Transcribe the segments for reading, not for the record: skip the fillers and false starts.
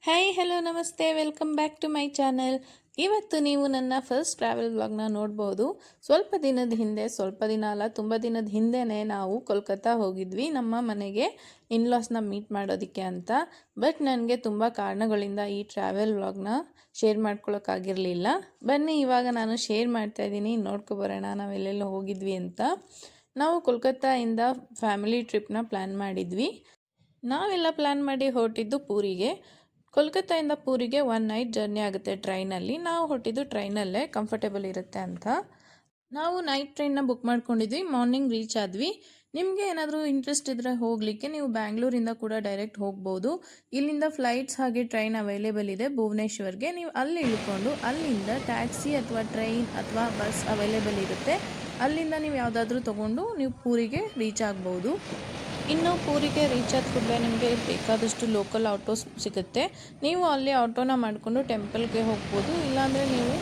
Hi hello ನಮಸ್ತೆ welcome back to my channel. ಇವತ್ತು ನೀವು ನನ್ನ ಫಸ್ಟ್ ಟ್ರಾವೆಲ್ ವ್ಲಾಗ್ನ ನೋಡ್ಬೋದು. ಸ್ವಲ್ಪ ದಿನ ಅಲ್ಲ ತುಂಬ ದಿನದ ಹಿಂದೆನೇ ನಾವು ಕೋಲ್ಕತ್ತಾ ಹೋಗಿದ್ವಿ ನಮ್ಮ ಮನೆಗೆ ಇನ್ಲಾಸ್ನ ಮೀಟ್ ಮಾಡೋದಕ್ಕೆ ಅಂತ. ಬಟ್ ನನಗೆ ತುಂಬ ಕಾರಣಗಳಿಂದ ಈ ಟ್ರಾವೆಲ್ ವ್ಲಾಗ್ನ ಶೇರ್ ಮಾಡ್ಕೊಳ್ಳೋಕ್ಕಾಗಿರಲಿಲ್ಲ. ಬನ್ನಿ ಇವಾಗ ನಾನು ಶೇರ್ ಮಾಡ್ತಾಯಿದ್ದೀನಿ, ನೋಡ್ಕೊಬರೋಣ ನಾವೆಲ್ಲೆಲ್ಲ ಹೋಗಿದ್ವಿ ಅಂತ. ನಾವು ಕೋಲ್ಕತ್ತಾಯಿಂದ ಫ್ಯಾಮಿಲಿ ಟ್ರಿಪ್ನ ಪ್ಲ್ಯಾನ್ ಮಾಡಿದ್ವಿ. ನಾವೆಲ್ಲ ಪ್ಲ್ಯಾನ್ ಮಾಡಿ ಹೊರಟಿದ್ದು ಪೂರಿಗೆ. ಕೋಲ್ಕತ್ತಾಯಿಂದ ಪೂರಿಗೆ 1 ನೈಟ್ ಜರ್ನಿ ಆಗುತ್ತೆ ಟ್ರೈನಲ್ಲಿ. ನಾವು ಹೊರಟಿದ್ದು ಟ್ರೈನಲ್ಲೇ, ಕಂಫರ್ಟೇಬಲ್ ಇರುತ್ತೆ ಅಂತ. ನಾವು ನೈಟ್ ಟ್ರೈನ್ನ ಬುಕ್ ಮಾಡ್ಕೊಂಡಿದ್ವಿ, ಮಾರ್ನಿಂಗ್ ರೀಚ್ ಆದ್ವಿ. ನಿಮಗೆ ಏನಾದರೂ ಇಂಟ್ರೆಸ್ಟ್ ಇದ್ದರೆ ಹೋಗಲಿಕ್ಕೆ ನೀವು ಬ್ಯಾಂಗ್ಳೂರಿಂದ ಕೂಡ ಡೈರೆಕ್ಟ್ ಹೋಗ್ಬೋದು. ಇಲ್ಲಿಂದ ಫ್ಲೈಟ್ಸ್ ಹಾಗೆ ಟ್ರೈನ್ ಅವೈಲೇಬಲ್ ಇದೆ ಭುವನೇಶ್ವರ್ಗೆ. ನೀವು ಅಲ್ಲಿ ಇಳ್ಕೊಂಡು ಅಲ್ಲಿಂದ ಟ್ಯಾಕ್ಸಿ ಅಥವಾ ಟ್ರೈನ್ ಅಥವಾ ಬಸ್ ಅವೈಲೇಬಲ್ ಇರುತ್ತೆ. ಅಲ್ಲಿಂದ ನೀವು ಯಾವುದಾದ್ರೂ ತೊಗೊಂಡು ನೀವು ಪೂರಿಗೆ ರೀಚ್ ಆಗ್ಬೋದು. ಇನ್ನು ಪೂರಿಗೆ ರೀಚ್ ಆದ ಕೂಡಲೇ ನಿಮಗೆ ಬೇಕಾದಷ್ಟು ಲೋಕಲ್ ಆಟೋಸ್ ಸಿಗುತ್ತೆ. ನೀವು ಅಲ್ಲಿ ಆಟೋನ ಮಾಡಿಕೊಂಡು ಟೆಂಪಲ್ಗೆ ಹೋಗ್ಬೋದು. ಇಲ್ಲಾಂದರೆ ನೀವು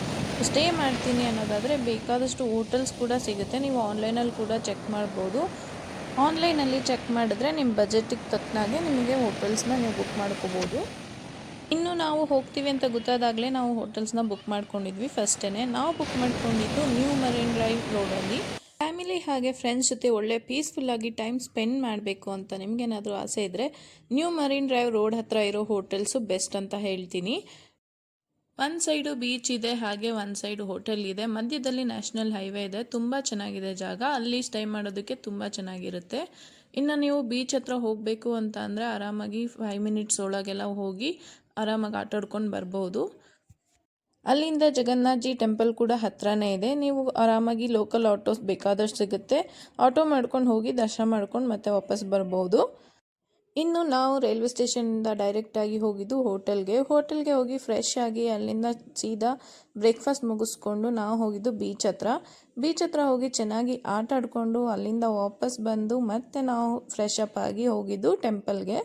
ಸ್ಟೇ ಮಾಡ್ತೀನಿ ಅನ್ನೋದಾದರೆ ಬೇಕಾದಷ್ಟು ಹೋಟೆಲ್ಸ್ ಕೂಡ ಸಿಗುತ್ತೆ. ನೀವು ಆನ್ಲೈನಲ್ಲಿ ಕೂಡ ಚೆಕ್ ಮಾಡ್ಬೋದು. ಆನ್ಲೈನಲ್ಲಿ ಚೆಕ್ ಮಾಡಿದ್ರೆ ನಿಮ್ಮ ಬಜೆಟಿಗೆ ತಕ್ಕನಾಗೆ ನಿಮಗೆ ಹೋಟೆಲ್ಸ್ನ ನೀವು ಬುಕ್ ಮಾಡ್ಕೋಬೋದು. ಇನ್ನು ನಾವು ಹೋಗ್ತೀವಿ ಅಂತ ಗೊತ್ತಾದಾಗಲೇ ನಾವು ಹೋಟೆಲ್ಸ್ನ ಬುಕ್ ಮಾಡ್ಕೊಂಡಿದ್ವಿ. ಫಸ್ಟೇ ನಾವು ಬುಕ್ ಮಾಡ್ಕೊಂಡಿದ್ದು ನ್ಯೂ ಮರೈನ್ ಡ್ರೈವ್ ರೋಡಲ್ಲಿ. ಫ್ಯಾಮಿಲಿ ಹಾಗೆ ಫ್ರೆಂಡ್ಸ್ ಜೊತೆ ಒಳ್ಳೆ ಪೀಸ್ಫುಲ್ಲಾಗಿ ಟೈಮ್ ಸ್ಪೆಂಡ್ ಮಾಡಬೇಕು ಅಂತ ನಿಮಗೇನಾದರೂ ಆಸೆ ಇದ್ದರೆ ನ್ಯೂ ಮರೈನ್ ಡ್ರೈವ್ ರೋಡ್ ಹತ್ರ ಇರೋ ಹೋಟೆಲ್ಸು ಬೆಸ್ಟ್ ಅಂತ ಹೇಳ್ತೀನಿ. ಒಂದು ಸೈಡು ಬೀಚ್ ಇದೆ, ಹಾಗೆ ಒಂದು ಸೈಡು ಹೋಟೆಲ್ ಇದೆ, ಮಧ್ಯದಲ್ಲಿ ನ್ಯಾಷನಲ್ ಹೈವೇ ಇದೆ. ತುಂಬ ಚೆನ್ನಾಗಿದೆ ಜಾಗ, ಅಲ್ಲಿ ಸ್ಟೇ ಮಾಡೋದಕ್ಕೆ ತುಂಬ ಚೆನ್ನಾಗಿರುತ್ತೆ. ಇನ್ನು ನೀವು ಬೀಚ್ ಹತ್ರ ಹೋಗಬೇಕು ಅಂತ ಅಂದರೆ ಆರಾಮಾಗಿ 5 ಮಿನಿಟ್ಸ್ ಒಳಗೆಲ್ಲ ಹೋಗಿ ಆರಾಮಾಗಿ ಆಟಾಡ್ಕೊಂಡು ಬರ್ಬೋದು. ಅಲ್ಲಿಂದ ಜಗನ್ನಾಥ್ಜಿ ಟೆಂಪಲ್ ಕೂಡ ಹತ್ರನೇ ಇದೆ. ನೀವು ಆರಾಮಾಗಿ ಲೋಕಲ್ ಆಟೋಸ್ ಬೇಕಾದಷ್ಟು ಸಿಗುತ್ತೆ. ಆಟೋ ಮಾಡ್ಕೊಂಡು ಹೋಗಿ ದರ್ಶನ ಮಾಡ್ಕೊಂಡು ಮತ್ತೆ ವಾಪಸ್ ಬರ್ಬೋದು. ಇನ್ನು ನಾವು ರೈಲ್ವೆ ಸ್ಟೇಷನಿಂದ ಡೈರೆಕ್ಟಾಗಿ ಹೋಗಿದ್ದು ಹೋಟೆಲ್ಗೆ ಹೋಗಿ ಫ್ರೆಶ್ ಆಗಿ ಅಲ್ಲಿಂದ ಸೀದಾ ಬ್ರೇಕ್ಫಾಸ್ಟ್ ಮುಗಿಸ್ಕೊಂಡು ನಾವು ಹೋಗಿದ್ದು ಬೀಚ್ ಹತ್ರ ಹೋಗಿ ಚೆನ್ನಾಗಿ ಆಟ ಆಡಿಕೊಂಡು ಅಲ್ಲಿಂದ ವಾಪಸ್ ಬಂದು ಮತ್ತೆ ನಾವು ಫ್ರೆಶ್ ಅಪ್ ಆಗಿ ಹೋಗಿದ್ದು ಟೆಂಪಲ್ಗೆ.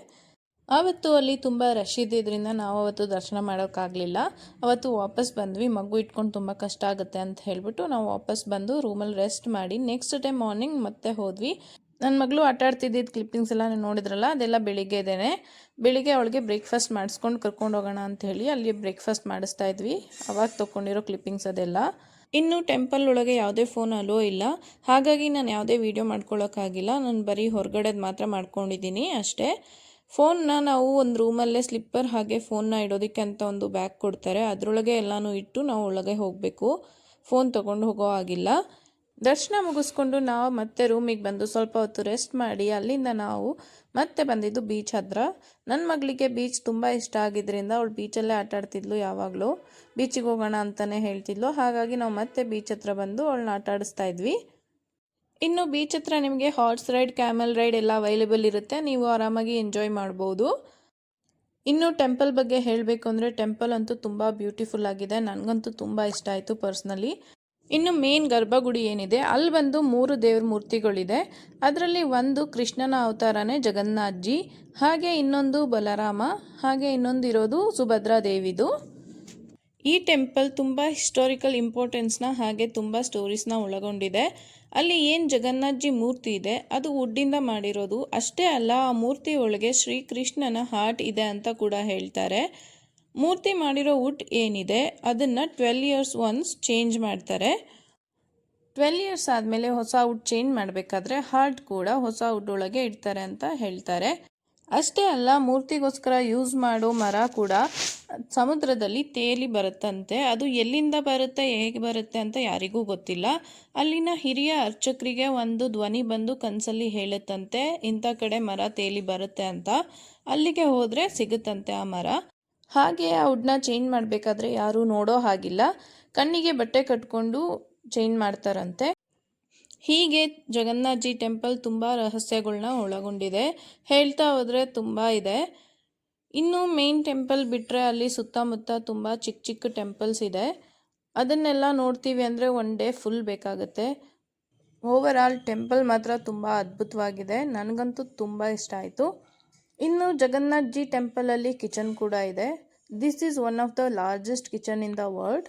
ಆವತ್ತು ಅಲ್ಲಿ ತುಂಬ ರಶ್ ಇದ್ದಿದ್ದರಿಂದ ನಾವು ಅವತ್ತು ದರ್ಶನ ಮಾಡೋಕ್ಕಾಗಲಿಲ್ಲ. ಅವತ್ತು ವಾಪಸ್ ಬಂದ್ವಿ. ಮಗು ಇಟ್ಕೊಂಡು ತುಂಬ ಕಷ್ಟ ಆಗುತ್ತೆ ಅಂತ ಹೇಳಿಬಿಟ್ಟು ನಾವು ವಾಪಸ್ ಬಂದು ರೂಮಲ್ಲಿ ರೆಸ್ಟ್ ಮಾಡಿ ನೆಕ್ಸ್ಟ್ ಡೇ ಮಾರ್ನಿಂಗ್ ಮತ್ತೆ ಹೋದ್ವಿ. ನನ್ನ ಮಗಳು ಆಟ ಆಡ್ತಿದ್ದಿದ್ದು ಕ್ಲಿಪ್ಪಿಂಗ್ಸ್ ಎಲ್ಲ ನೋಡಿದ್ರಲ್ಲ, ಅದೆಲ್ಲ ಬೆಳಿಗ್ಗೆ ಅವಳಿಗೆ ಬ್ರೇಕ್ಫಾಸ್ಟ್ ಮಾಡಿಸ್ಕೊಂಡು ಕರ್ಕೊಂಡು ಹೋಗೋಣ ಅಂತ ಹೇಳಿ ಅಲ್ಲಿ ಬ್ರೇಕ್ಫಾಸ್ಟ್ ಮಾಡಿಸ್ತಾ ಇದ್ವಿ. ಅವಾಗ ತೊಗೊಂಡಿರೋ ಕ್ಲಿಪ್ಪಿಂಗ್ಸ್ ಅದೆಲ್ಲ. ಇನ್ನು ಟೆಂಪಲ್ ಒಳಗೆ ಯಾವುದೇ ಫೋನ್ ಅಲೋ ಇಲ್ಲ, ಹಾಗಾಗಿ ನಾನು ಯಾವುದೇ ವೀಡಿಯೋ ಮಾಡ್ಕೊಳ್ಳೋಕ್ಕಾಗಿಲ್ಲ. ನಾನು ಬರೀ ಹೊರಗಡೆದು ಮಾತ್ರ ಮಾಡ್ಕೊಂಡಿದ್ದೀನಿ ಅಷ್ಟೇ. ಫೋನ್ನ ನಾವು ಒಂದು ರೂಮಲ್ಲೇ ಸ್ಲಿಪ್ಪರ್ ಹಾಗೆ ಫೋನ್ನ ಇಡೋದಕ್ಕೆ ಅಂತ ಒಂದು ಬ್ಯಾಗ್ ಕೊಡ್ತಾರೆ, ಅದರೊಳಗೆ ಎಲ್ಲನೂ ಇಟ್ಟು ನಾವು ಒಳಗೆ ಹೋಗಬೇಕು. ಫೋನ್ ತೊಗೊಂಡು ಹೋಗೋ ಆಗಿಲ್ಲ. ದರ್ಶನ ಮುಗಿಸ್ಕೊಂಡು ನಾವು ಮತ್ತೆ ರೂಮಿಗೆ ಬಂದು ಸ್ವಲ್ಪ ಹೊತ್ತು ರೆಸ್ಟ್ ಮಾಡಿ ಅಲ್ಲಿಂದ ನಾವು ಮತ್ತೆ ಬಂದಿದ್ದು ಬೀಚ್ ಹತ್ರ. ನನ್ನ ಮಗಳಿಗೆ ಬೀಚ್ ತುಂಬ ಇಷ್ಟ ಆಗಿದ್ದರಿಂದ ಅವಳು ಬೀಚಲ್ಲೇ ಆಟ ಆಡ್ತಿದ್ಲು. ಯಾವಾಗಲೂ ಬೀಚಿಗೆ ಹೋಗೋಣ ಅಂತಲೇ ಹೇಳ್ತಿದ್ಲು. ಹಾಗಾಗಿ ನಾವು ಮತ್ತೆ ಬೀಚ್ ಹತ್ರ ಬಂದು ಅವಳನ್ನ ಆಟ ಆಡಿಸ್ತಾ ಇದ್ವಿ. ಇನ್ನು ಬೀಚ್ ಹತ್ರ ನಿಮಗೆ ಹಾರ್ಸ್ ರೈಡ್, ಕ್ಯಾಮಲ್ ರೈಡ್ ಎಲ್ಲ ಅವೈಲೇಬಲ್ ಇರುತ್ತೆ. ನೀವು ಆರಾಮಾಗಿ ಎಂಜಾಯ್ ಮಾಡ್ಬೋದು. ಇನ್ನು ಟೆಂಪಲ್ ಬಗ್ಗೆ ಹೇಳಬೇಕು ಅಂದರೆ ಟೆಂಪಲ್ ಅಂತೂ ತುಂಬ ಬ್ಯೂಟಿಫುಲ್ ಆಗಿದೆ. ನನಗಂತೂ ತುಂಬ ಇಷ್ಟ ಆಯಿತು ಪರ್ಸ್ನಲಿ. ಇನ್ನು ಮೇನ್ ಗರ್ಭಗುಡಿ ಏನಿದೆ ಅಲ್ಲಿ ಬಂದು 3 ದೇವ್ರ ಮೂರ್ತಿಗಳಿದೆ. ಅದರಲ್ಲಿ ಒಂದು ಕೃಷ್ಣನ ಅವತಾರನೇ ಜಗನ್ನಾಥ್ಜಿ, ಹಾಗೆ ಇನ್ನೊಂದು ಬಲರಾಮ, ಹಾಗೆ ಇನ್ನೊಂದು ಇರೋದು ಸುಭದ್ರಾ ದೇವಿದು. ಈ ಟೆಂಪಲ್ ತುಂಬ ಹಿಸ್ಟಾರಿಕಲ್ ಇಂಪಾರ್ಟೆನ್ಸ್ನ ಹಾಗೆ ತುಂಬ ಸ್ಟೋರೀಸ್ನ ಒಳಗೊಂಡಿದೆ. ಅಲ್ಲಿ ಏನು ಜಗನ್ನಾಥ್ಜಿ ಮೂರ್ತಿ ಇದೆ ಅದು ವುಡ್ಡಿಂದ ಮಾಡಿರೋದು. ಅಷ್ಟೇ ಅಲ್ಲ, ಆ ಮೂರ್ತಿ ಒಳಗೆ ಶ್ರೀಕೃಷ್ಣನ ಹಾರ್ಟ್ ಇದೆ ಅಂತ ಕೂಡ ಹೇಳ್ತಾರೆ. ಮೂರ್ತಿ ಮಾಡಿರೋ ವುಡ್ ಏನಿದೆ ಅದನ್ನು 12 ಇಯರ್ಸ್ ಒನ್ಸ್ ಚೇಂಜ್ ಮಾಡ್ತಾರೆ. 12 ಇಯರ್ಸ್ ಆದಮೇಲೆ ಹೊಸ ವುಡ್ ಚೇಂಜ್ ಮಾಡಬೇಕಾದ್ರೆ ಹಾರ್ಟ್ ಕೂಡ ಹೊಸ ವುಡ್ ಒಳಗೆ ಇಡ್ತಾರೆ ಅಂತ ಹೇಳ್ತಾರೆ. ಅಷ್ಟೇ ಅಲ್ಲ, ಮೂರ್ತಿಗೋಸ್ಕರ ಯೂಸ್ ಮಾಡೋ ಮರ ಕೂಡ ಸಮುದ್ರದಲ್ಲಿ ತೇಲಿ ಬರುತ್ತಂತೆ. ಅದು ಎಲ್ಲಿಂದ ಬರುತ್ತೆ, ಹೇಗೆ ಬರುತ್ತೆ ಅಂತ ಯಾರಿಗೂ ಗೊತ್ತಿಲ್ಲ. ಅಲ್ಲಿನ ಹಿರಿಯ ಅರ್ಚಕರಿಗೆ ಒಂದು ಧ್ವನಿ ಬಂದು ಕನಸಲ್ಲಿ ಹೇಳುತ್ತಂತೆ ಇಂಥ ಕಡೆ ಮರ ತೇಲಿ ಬರುತ್ತೆ ಅಂತ. ಅಲ್ಲಿಗೆ ಹೋದರೆ ಸಿಗುತ್ತಂತೆ ಆ ಮರ. ಹಾಗೆ ಆ ವುಡ್ನ ಚೇಂಜ್ ಮಾಡಬೇಕಾದ್ರೆ ಯಾರೂ ನೋಡೋ ಹಾಗಿಲ್ಲ, ಕಣ್ಣಿಗೆ ಬಟ್ಟೆ ಕಟ್ಕೊಂಡು ಚೇಂಜ್ ಮಾಡ್ತಾರಂತೆ. ಹೀಗೆ ಜಗನ್ನಾಥ್ಜಿ ಟೆಂಪಲ್ ತುಂಬ ರಹಸ್ಯಗಳನ್ನ ಒಳಗೊಂಡಿದೆ. ಹೇಳ್ತಾ ಹೋದರೆ ತುಂಬ ಇದೆ. ಇನ್ನು ಮೇನ್ ಟೆಂಪಲ್ ಬಿಟ್ಟರೆ ಅಲ್ಲಿ ಸುತ್ತಮುತ್ತ ತುಂಬ ಚಿಕ್ಕ ಚಿಕ್ಕ ಟೆಂಪಲ್ಸ್ ಇದೆ. ಅದನ್ನೆಲ್ಲ ನೋಡ್ತೀವಿ ಅಂದರೆ 1 ಡೇ ಫುಲ್ ಬೇಕಾಗುತ್ತೆ. ಓವರ್ ಆಲ್ ಟೆಂಪಲ್ ಮಾತ್ರ ತುಂಬ ಅದ್ಭುತವಾಗಿದೆ. ನನಗಂತೂ ತುಂಬ ಇಷ್ಟ ಆಯಿತು. ಇನ್ನು ಜಗನ್ನಾಥ್ಜಿ ಟೆಂಪಲಲ್ಲಿ ಕಿಚನ್ ಕೂಡ ಇದೆ. This is one of the largest kitchen in the world.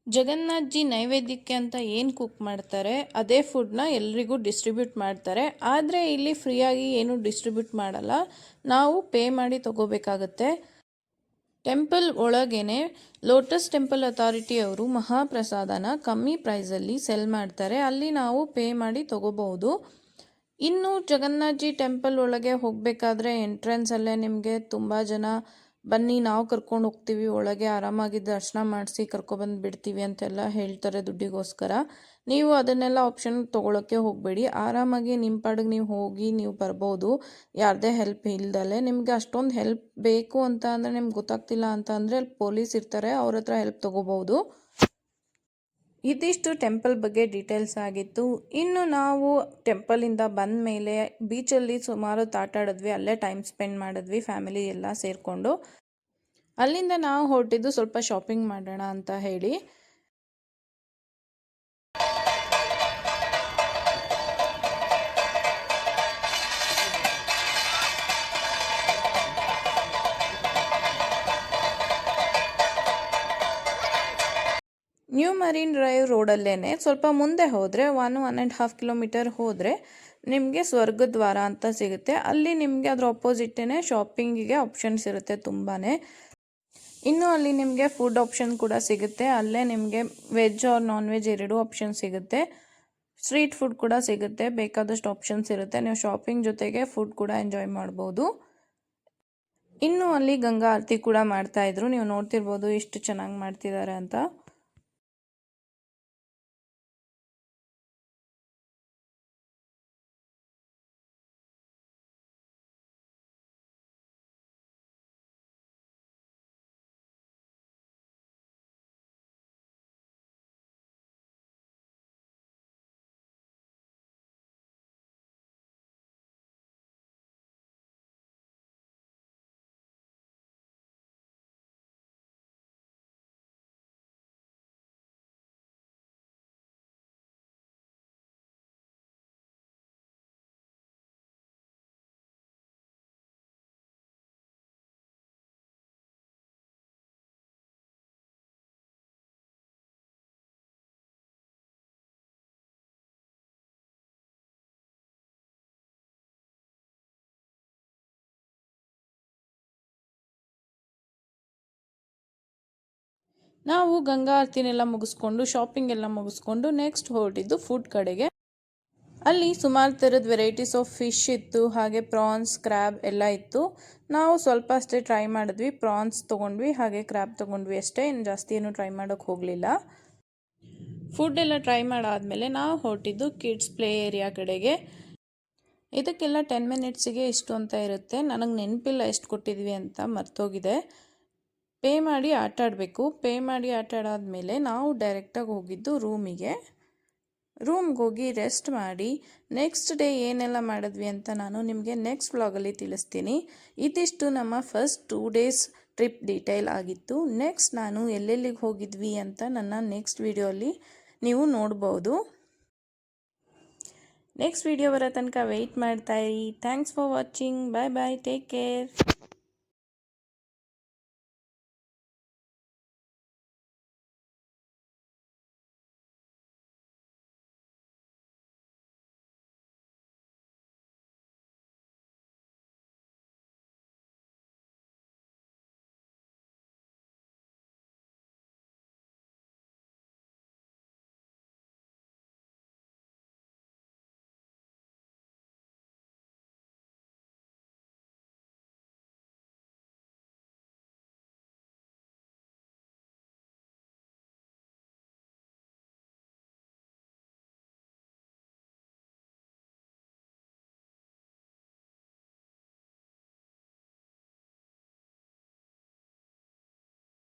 Jagannathji ನೈವೇದ್ಯಕ್ಕೆ ಅಂತ ಏನು ಕುಕ್ ಮಾಡ್ತಾರೆ ಅದೇ ಫುಡ್ನ ಎಲ್ರಿಗೂ ಡಿಸ್ಟ್ರಿಬ್ಯೂಟ್ ಮಾಡ್ತಾರೆ. ಆದರೆ ಇಲ್ಲಿ ಫ್ರೀಯಾಗಿ ಏನು ಡಿಸ್ಟ್ರಿಬ್ಯೂಟ್ ಮಾಡಲ್ಲ, ನಾವು ಪೇ ಮಾಡಿ ತಗೋಬೇಕಾಗತ್ತೆ. ಟೆಂಪಲ್ ಒಳಗೇನೆ ಲೋಟಸ್ ಟೆಂಪಲ್ ಅಥಾರಿಟಿ ಅವರು ಮಹಾಪ್ರಸಾದನ ಕಮ್ಮಿ ಪ್ರೈಸಲ್ಲಿ ಸೆಲ್ ಮಾಡ್ತಾರೆ. ಅಲ್ಲಿ ನಾವು ಪೇ ಮಾಡಿ ತಗೋಬಹುದು. ಇನ್ನು ಜಗನ್ನಾಥ್ಜಿ ಟೆಂಪಲ್ ಒಳಗೆ ಹೋಗಬೇಕಾದ್ರೆ ಎಂಟ್ರೆನ್ಸಲ್ಲೇ ನಿಮಗೆ ತುಂಬ ಜನ ಬನ್ನಿ ನಾವು ಕರ್ಕೊಂಡು ಹೋಗ್ತೀವಿ, ಒಳಗೆ ಆರಾಮಾಗಿ ದರ್ಶನ ಮಾಡಿಸಿ ಕರ್ಕೊಬಂದು ಬಿಡ್ತೀವಿ ಅಂತೆಲ್ಲ ಹೇಳ್ತಾರೆ ದುಡ್ಡಿಗೋಸ್ಕರ. ನೀವು ಅದನ್ನೆಲ್ಲ ಆಪ್ಷನ್ ತೊಗೊಳಕ್ಕೆ ಹೋಗಬೇಡಿ. ಆರಾಮಾಗಿ ನಿಮ್ಮ ಪಾಡಿಗೆ ನೀವು ಹೋಗಿ ನೀವು ಬರ್ಬೋದು, ಯಾರದೇ ಹೆಲ್ಪ್ ಇಲ್ದಲೆ. ನಿಮಗೆ ಅಷ್ಟೊಂದು ಹೆಲ್ಪ್ ಬೇಕು ಅಂತ ಅಂದರೆ, ನಿಮ್ಗೆ ಗೊತ್ತಾಗ್ತಿಲ್ಲ ಅಂತ ಅಂದರೆ ಅಲ್ಲಿ ಪೊಲೀಸ್ ಇರ್ತಾರೆ, ಅವ್ರ ಹತ್ರ ಹೆಲ್ಪ್ ತೊಗೋಬೋದು. ಇದಿಷ್ಟು ಟೆಂಪಲ್ ಬಗ್ಗೆ ಡೀಟೇಲ್ಸ್ ಆಗಿತ್ತು. ಇನ್ನು ನಾವು ಟೆಂಪಲಿಂದ ಬಂದ ಮೇಲೆ ಬೀಚಲ್ಲಿ ಸುಮಾರು ಆಟ ಆಡಿದ್ವಿ, ಅಲ್ಲೇ ಟೈಮ್ ಸ್ಪೆಂಡ್ ಮಾಡಿದ್ವಿ ಫ್ಯಾಮಿಲಿ ಎಲ್ಲ ಸೇರಿಕೊಂಡು. ಅಲ್ಲಿಂದ ನಾವು ಹೊರಟಿದ್ದು ಸ್ವಲ್ಪ ಶಾಪಿಂಗ್ ಮಾಡೋಣ ಅಂತ ಹೇಳಿ. ನ್ಯೂ ಮರೀನ್ ಡ್ರೈವ್ ರೋಡಲ್ಲೇ ಸ್ವಲ್ಪ ಮುಂದೆ ಹೋದರೆ 1.5 ಕಿಲೋಮೀಟರ್ ಹೋದರೆ ನಿಮಗೆ ಸ್ವರ್ಗದ್ವಾರ ಅಂತ ಸಿಗುತ್ತೆ. ಅಲ್ಲಿ ನಿಮಗೆ ಅದರ ಅಪೋಸಿಟೇ ಶಾಪಿಂಗಿಗೆ ಆಪ್ಷನ್ಸ್ ಇರುತ್ತೆ ತುಂಬಾ. ಇನ್ನು ಅಲ್ಲಿ ನಿಮಗೆ ಫುಡ್ ಆಪ್ಷನ್ ಕೂಡ ಸಿಗುತ್ತೆ. ಅಲ್ಲೇ ನಿಮಗೆ ವೆಜ್ ಆರ್ ನಾನ್ ವೆಜ್ ಎರಡೂ ಆಪ್ಷನ್ ಸಿಗುತ್ತೆ. ಸ್ಟ್ರೀಟ್ ಫುಡ್ ಕೂಡ ಸಿಗುತ್ತೆ, ಬೇಕಾದಷ್ಟು ಆಪ್ಷನ್ಸ್ ಇರುತ್ತೆ. ನೀವು ಶಾಪಿಂಗ್ ಜೊತೆಗೆ ಫುಡ್ ಕೂಡ ಎಂಜಾಯ್ ಮಾಡ್ಬೋದು. ಇನ್ನು ಅಲ್ಲಿ ಗಂಗಾ ಆರತಿ ಕೂಡ ಮಾಡ್ತಾಯಿದ್ರು, ನೀವು ನೋಡ್ತಿರ್ಬೋದು ಎಷ್ಟು ಚೆನ್ನಾಗಿ ಮಾಡ್ತಿದ್ದಾರೆ ಅಂತ. ನಾವು ಗಂಗಾ ಆರತಿನೆಲ್ಲ ಮುಗಿಸ್ಕೊಂಡು ಶಾಪಿಂಗ್ ಎಲ್ಲ ಮುಗಿಸ್ಕೊಂಡು ನೆಕ್ಸ್ಟ್ ಹೊರಟಿದ್ದು ಫುಡ್ ಕಡೆಗೆ. ಅಲ್ಲಿ ಸುಮಾರು ಥರದ ವೆರೈಟೀಸ್ ಆಫ್ ಫಿಶ್ ಇತ್ತು, ಹಾಗೆ ಪ್ರಾನ್ಸ್, ಕ್ರ್ಯಾಬ್ ಎಲ್ಲ ಇತ್ತು. ನಾವು ಸ್ವಲ್ಪ ಅಷ್ಟೇ ಟ್ರೈ ಮಾಡಿದ್ವಿ, ಪ್ರಾನ್ಸ್ ತೊಗೊಂಡ್ವಿ ಹಾಗೆ ಕ್ರ್ಯಾಬ್ ತೊಗೊಂಡ್ವಿ ಅಷ್ಟೇ, ಇನ್ನು ಜಾಸ್ತಿ ಏನು ಟ್ರೈ ಮಾಡೋಕ್ಕೆ ಹೋಗಲಿಲ್ಲ. ಫುಡ್ ಎಲ್ಲ ಟ್ರೈ ಮಾಡಾದಮೇಲೆ ನಾವು ಹೊರಟಿದ್ದು ಕಿಡ್ಸ್ ಪ್ಲೇ ಏರಿಯಾ ಕಡೆಗೆ. ಇದಕ್ಕೆಲ್ಲ 10 ಮಿನಿಟ್ಸಿಗೆ ಇಷ್ಟು ಅಂತ ಇರುತ್ತೆ. ನನಗೆ ನೆನಪಿಲ್ಲ ಎಷ್ಟು ಕೊಟ್ಟಿದ್ವಿ ಅಂತ, ಮರ್ತೋಗಿದೆ. ಪೇ ಮಾಡಿ ಆಟ ಆಡಬೇಕು. ಪೇ ಮಾಡಿ ಆಟ ಆಡಾದ್ಮೇಲೆ ನಾವು ಡೈರೆಕ್ಟಾಗಿ ಹೋಗಿದ್ದು ರೂಮಿಗೆ ಹೋಗಿ ರೆಸ್ಟ್ ಮಾಡಿ ನೆಕ್ಸ್ಟ್ ಡೇ ಏನೆಲ್ಲ ಮಾಡಿದ್ವಿ ಅಂತ ನಾನು ನಿಮಗೆ ನೆಕ್ಸ್ಟ್ ವ್ಲಾಗಲ್ಲಿ ತಿಳಿಸ್ತೀನಿ. ಇದಿಷ್ಟು ನಮ್ಮ ಫಸ್ಟ್ 2 ಡೇಸ್ ಟ್ರಿಪ್ ಡೀಟೇಲ್ ಆಗಿತ್ತು. ನೆಕ್ಸ್ಟ್ ನಾನು ಎಲ್ಲೆಲ್ಲಿಗೆ ಹೋಗಿದ್ವಿ ಅಂತ ನನ್ನ ನೆಕ್ಸ್ಟ್ ವಿಡಿಯೋಲಿ ನೀವು ನೋಡ್ಬೋದು. ನೆಕ್ಸ್ಟ್ ವಿಡಿಯೋ ಬರೋ ತನಕ ವೆಯ್ಟ್ ಮಾಡ್ತಾಯಿರಿ. Thanks for watching. Bye bye, take care.